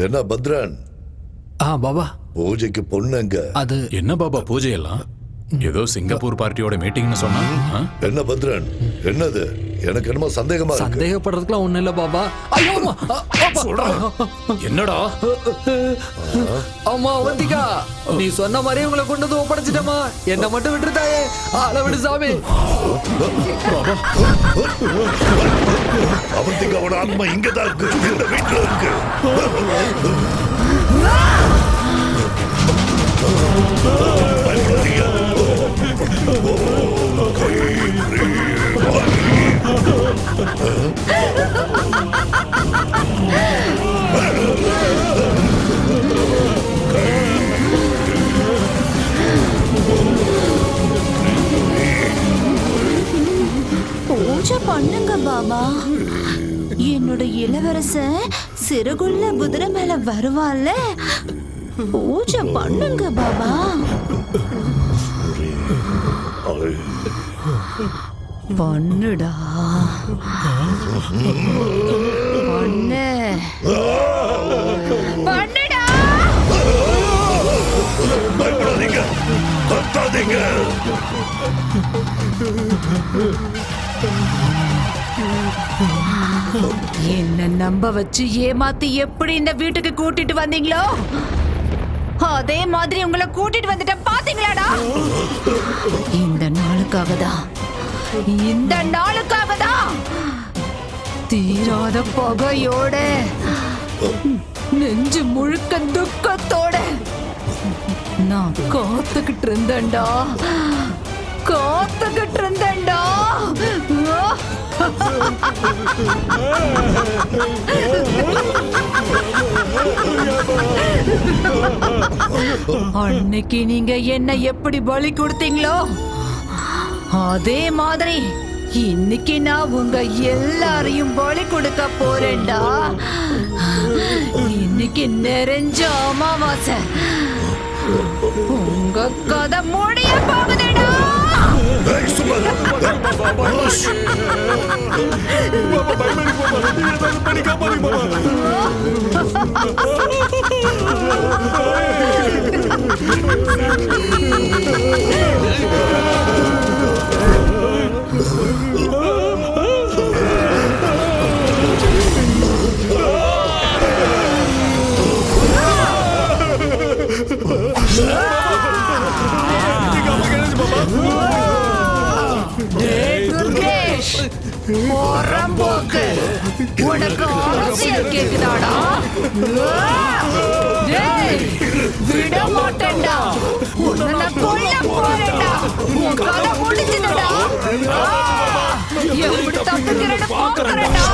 என்ன பத்ரன்? பாபா பூஜைக்கு பொண்ணுங்க. அது என்ன பாபா பூஜை எல்லாம்? ஏதோ சிங்கப்பூர் பார்ட்டியோட மீட்டிங்னு சொன்னா. என்ன பத்ரன், என்னது? எனக்கு என்னமோ சந்தேகமா இருக்கு. சந்தேகப்படுறதுக்குலாம் ஒண்ணு இல்ல பாபா. ஐயோ என்னடா? அம்மா அவந்திகா, நீ சொன்ன மாதிரி உங்களை கொண்டு வந்து ஒப்படைச்சிட்டமா. என்ன மட்டும் விட்டுருதாயே, ஆள விடு சாமி. அவந்திகாவோட ஆத்மா இங்கதான் இருக்கு, இந்த வீட்டுல இருக்கு. பூஜை பண்ணுங்க பாபா. என்னோட இளவரசன் சிறுகுள்ள குதிரை மேல வருவான்ல, பூஜை பண்ணுங்க பாபா. பண்ணுடா, பண்ணு, பண்ணுடா. பயப்படாதீங்க, கத்தாதீங்க. என்ன நம்ப வச்சு ஏமாத்தி எப்படி இந்த வீட்டுக்கு கூட்டிட்டு வந்தீங்களோ, அதே மாதிரி உங்களை கூட்டிட்டு வந்துட்ட. பாத்தீங்களாடா? இந்த நாளுக்காக தான், இந்த நாளுக்காக தான் தீராத பகையோட, நெஞ்சு முழுக்க துக்கத்தோட நான் காத்துக்கிட்டு இருந்தேன்டா, காத்துக்கிட்டு இருந்தேன்டா. அன்னைக்கு நீங்க என்ன எப்படி பலி கொடுத்தீங்களோ, அதே மாதிரி இன்னைக்கு நான் உங்க எல்லாரையும் பலி கொடுக்க போறேன்டா. இன்னைக்கு நிறைஞ்ச அமாவாசை, உங்க கதை முடிய போகுதுடா. உனக்கு அரசியல் கேக்குதாடா? விட மாட்டேன்டா, உன்னை கொல்ல போறேன்டா. உன் கதை முடிஞ்சுதுடா. எப்படி தப்பிக்கிறேன்னு பாக்குறேன்டா.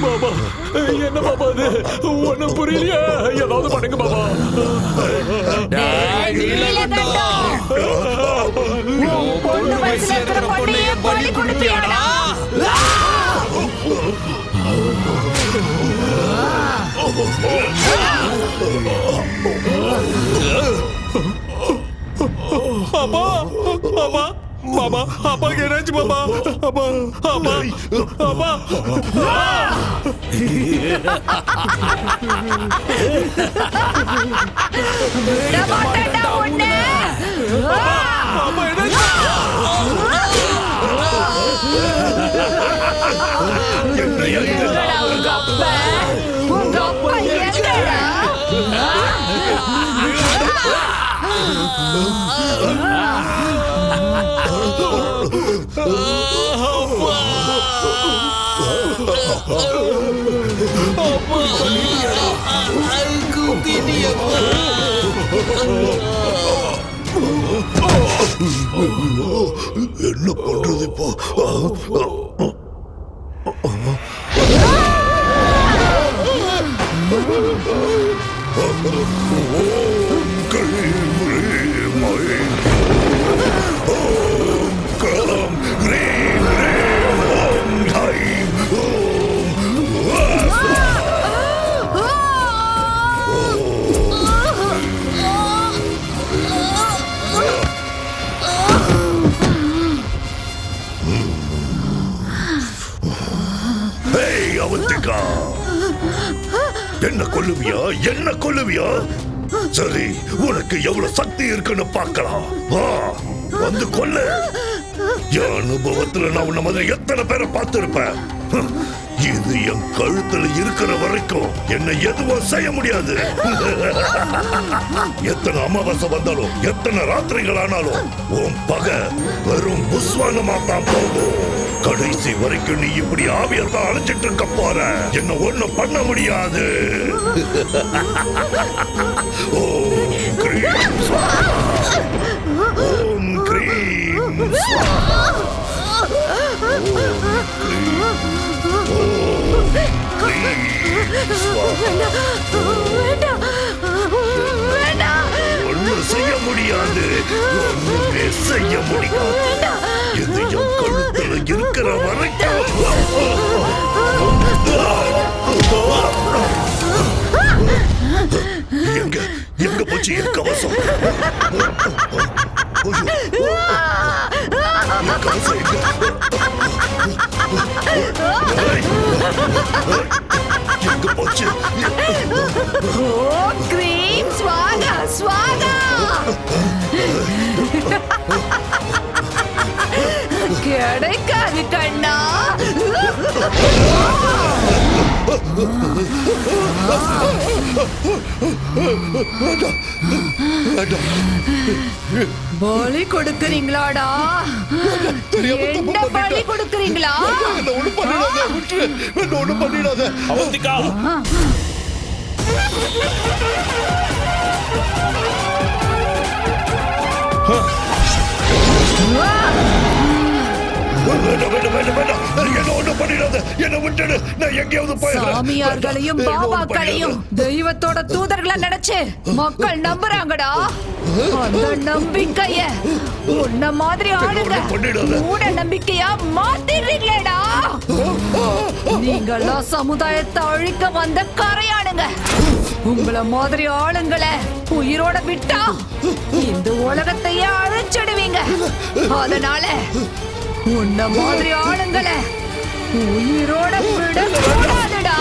பாபா என்ன பாபா இது? ஒண்ணும் புரியலையா? ஏதாவது பண்ணுங்க பாபா. பொண்ணு வயசுல இருக்கிற பொண்ணையே பலி கொடுப்பியாடா? அப்பா அப்பா பாபா, அப்பா என்னாச்சு பாபா? அப்பா அப்பா அப்பா விட மாட்டேன்டா உன்னை. அப்பா என்னாச்சு? எங்கடா உங்க அப்பா? உங்க அப்பா எங்கடா? என்ன பண்றது இப்போ? அவந்திகா. என்ன கொல்லுவியா? என்ன கொல்லுவியா? சரி, உனக்கு எவ்வளவு சக்தி இருக்குன்னு பார்க்கலாம். வா, வந்து கொல்லு. என் அனுபவத்துல நான் உன்ன மாதிரி எத்தனை பேரை பார்த்திருப்பேன். இது என் கழுத்துல இருக்கிற வரைக்கும் என்னை எதுவும் செய்ய முடியாது. எத்தனை அமாவாசை வந்தாலும் எத்தனை ராத்திரிகள் ஆனாலும் உன் பகை வெறும் புஸ்வானமா தான் போகும். கடைசி வரைக்கும் நீ இப்படி ஆவியத்தான் அழைச்சிட்டு இருக்க போற. என்ன ஒண்ணும் பண்ண முடியாது. ஓம் கிரீம் ஸ்வாஹா. ஓம் கிரீம் ஸ்வாஹா. ஒன்னும் செய்ய முடியாது. ஒண்ணுமே செய்ய முடியாது. இது என் கழுத்துல இருக்கிற வரைக்கும். எங்க எங்க போச்சு என் கவசம்? என் கவசம் எங்க? எங்க போச்சு? ஓம் கிரீம் ஸ்வாகா ஸ்வாகா. கிடைக்காது கண்ணா. பலி கொடுக்கறீங்களாடா? என்ன பலி கொடுக்கறீங்களா? ஒண்ணும் பண்ணிடாத, விட்டுரு. ஒண்ணும் பண்ணிடாத. அவந்திகா, சாமியார்களையும் பாபாக்களையும் தெய்வத்தோட தூதர்களா நினைச்சு மக்கள் நம்புறாங்கடா. அந்த நம்பிக்கைய உன்ன மாதிரி ஆளுங்க மூட நம்பிக்கையா மாத்திடுறீங்களேடா. நீங்கெல்லாம் சமுதாயத்தை அழிக்க வந்த கரையானுங்க. உங்கள மாதிரி ஆளுங்களை உயிரோட விட்டா இந்த உலகத்தையே அழிச்சிடுவீங்க. அதனால உன்ன மாதிரி ஆளுங்களை உயிரோட விட கூடாதுடா.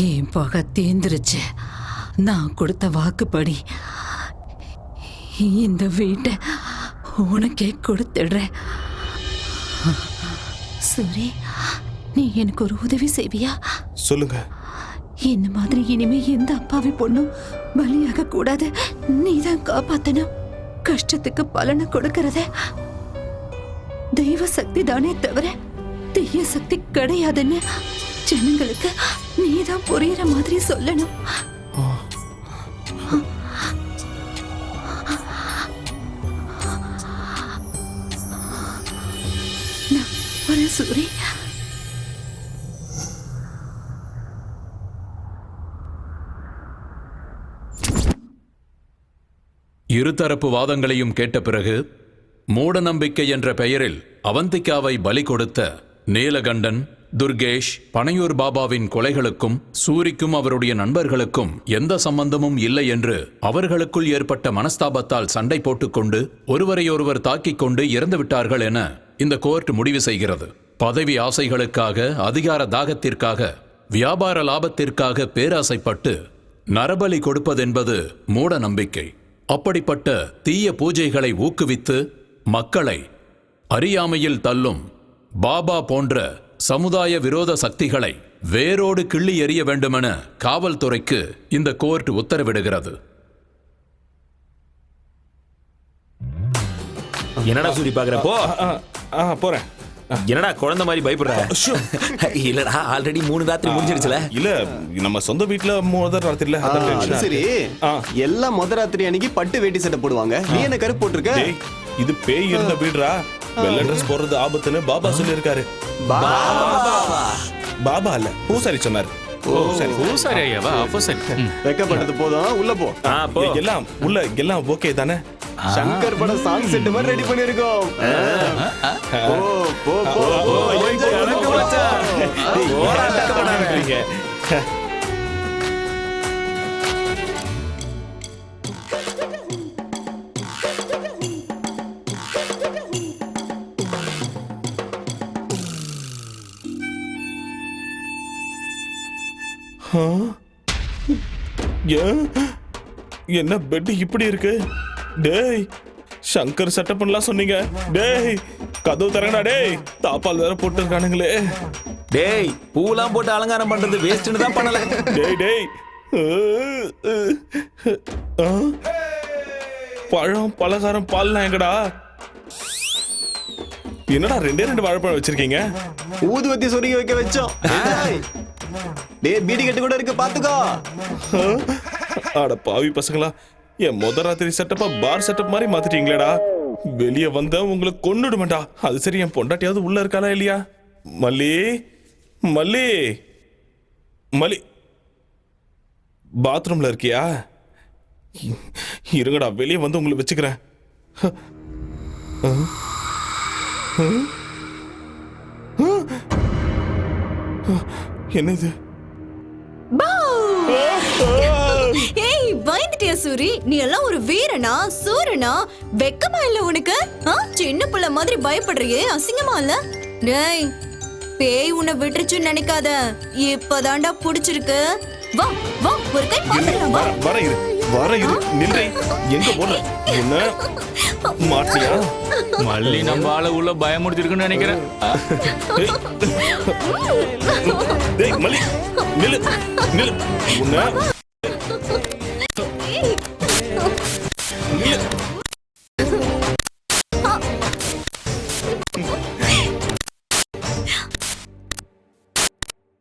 என் பகை தேர்ந்துருச்சு. நான் கொடுத்த வாக்குப்படி இந்த வீட்டை உனக்கே கொடுத்துடுறேன். சரி, நீ எனக்கு ஒரு உதவி செய்வியா? சொல்லுங்க. என்ன மாதிரி இனிமே எந்த அப்பாவி பொண்ணும் பலியாக கூடாது. நீதான் காப்பாத்தணும். கஷ்டத்துக்கு பலனை கொடுக்கறத தெய்வ சக்தி தானே தவிர தீய சக்தி கிடையாதுன்னு ஜனங்களுக்கு நீதான் புரியுற மாதிரி சொல்லணும். சூரி, இருதரப்பு வாதங்களையும் கேட்ட பிறகு மூடநம்பிக்கை என்ற பெயரில் அவந்திகாவை பலி கொடுத்த நீலகண்டன், துர்கேஷ், பனையூர் பாபாவின் கொலைகளுக்கும் சூரிக்கும் அவருடைய நண்பர்களுக்கும் எந்த சம்பந்தமும் இல்லை என்று அவர்களுக்குள் ஏற்பட்ட மனஸ்தாபத்தால் சண்டை போட்டுக்கொண்டு ஒருவரையொருவர் தாக்கிக் கொண்டு இறந்து விட்டார்கள் என இந்த கோர்ட் முடிவு செய்கிறது. பதவி ஆசைகளுக்காக, அதிகார தாகத்திற்காக, வியாபார லாபத்திற்காக பேராசைப்பட்டு நரபலி கொடுப்பதென்பது மூட நம்பிக்கை. அப்படிப்பட்ட தீய பூஜைகளை ஊக்குவித்து மக்களை அறியாமையில் தள்ளும் பாபா போன்ற சமுதாய விரோத சக்திகளை வேரோடு கிள்ளி எறிய வேண்டுமென காவல்துறைக்கு இந்த கோர்ட் உத்தரவிடுகிறது. என்னடா சூரி பாக்குறப்போ போறேன். என்னடா குழந்தை மாதிரி பயப்படுற? இல்லடா, ஆல்ரெடி 3 ராத்திரி முடிஞ்சிருச்சுல. இல்ல, நம்ம சொந்த வீட்ல முதல் ராத்திரில. அது சரி, எல்லாம் முதல் ராத்திரி அன்னைக்கு பட்டு வேட்டி சட்டை போடுவாங்க. நீ என்ன கருப்பு போட்டிருக்க? இது பேய் இருந்த வீடுடா. வெள்ளை ட்ரெஸ் போடுறது ஆபத்துன்னு பாபா சொல்லியிருக்காரு. பாபா இல்ல, பூசாரி சொன்னாரு. வெக்கப்பட்டது போதும், உள்ள போ. எல்லாம் உள்ள எல்லாம் ஓகே தானே? சங்கர் பட சாங் செட் மாதிரி ரெடி பண்ணிருக்கோம். போ போ போ போ. கணக்கு மச்சான். போராட்டம் பண்ணாதீங்க. ஏன்? என்ன பெட் இப்படி இருக்கு? டேய் சங்கர் செட்டப் பண்ணலாம் சொன்னீங்க. டேய் கதவு தரங்கடா. டேய் தாப்பால் வேற போட்டு இருக்கானுங்களே. டேய் பூலாம் போட்டு அலங்காரம் பண்றது வேஸ்ட்னு தான் பண்ணல. டேய் டேய் ஆ? பழம் பலகாரம் பால்லாம் எங்கடா? என்னடா ரெண்டு வாழைப்பழம் வச்சிருக்கீங்க? ஊதுவத்தி சொருகி வைக்க வச்சோம். டேய் பீடி கட்டு கூட இருக்கு பாத்துக்கோ. அட பாவி பசங்களா, என் ராத்திரி செட்டப்பா பார் செட்டப் மாதிரி மாத்திட்டீங்களேடா. வெளியே வந்த உங்களை கொன்னுடுவேன்டா. அது சரி, என் பொண்டாட்டியாவது உள்ள இருக்காளா இல்லையா? மல்லி மல்லி மல்லி, பாத்ரூம்ல இருக்கியா? இருங்கடா, வெளியே வந்து உங்களை வச்சுக்கிறேன். என்ன இது? ஏய் பயந்துட்டியா சூரி? நீ எல்லாம் ஒரு வீரனா சூரனா? வெக்கமா இல்ல உனக்கு? சின்ன புள்ள மாதிரி பயப்படுறியே, அசிங்கமா இல்ல? டேய் பேய் உன்னை விட்டுருச்சுன்னு நினைக்காத, இப்பதான்டா புடிச்சிருக்கு. வா வா ஒரு கை பாத்துடலாம். வா வர இரு நில்லை. எங்க போற? என்ன மாட்டியா? மல்லி நம்ம ஆள உள்ள பயமுடுத்திருக்குன்னு நினைக்கிறேன். டேய் மல்லி நில்லு நில்லு. உன்ன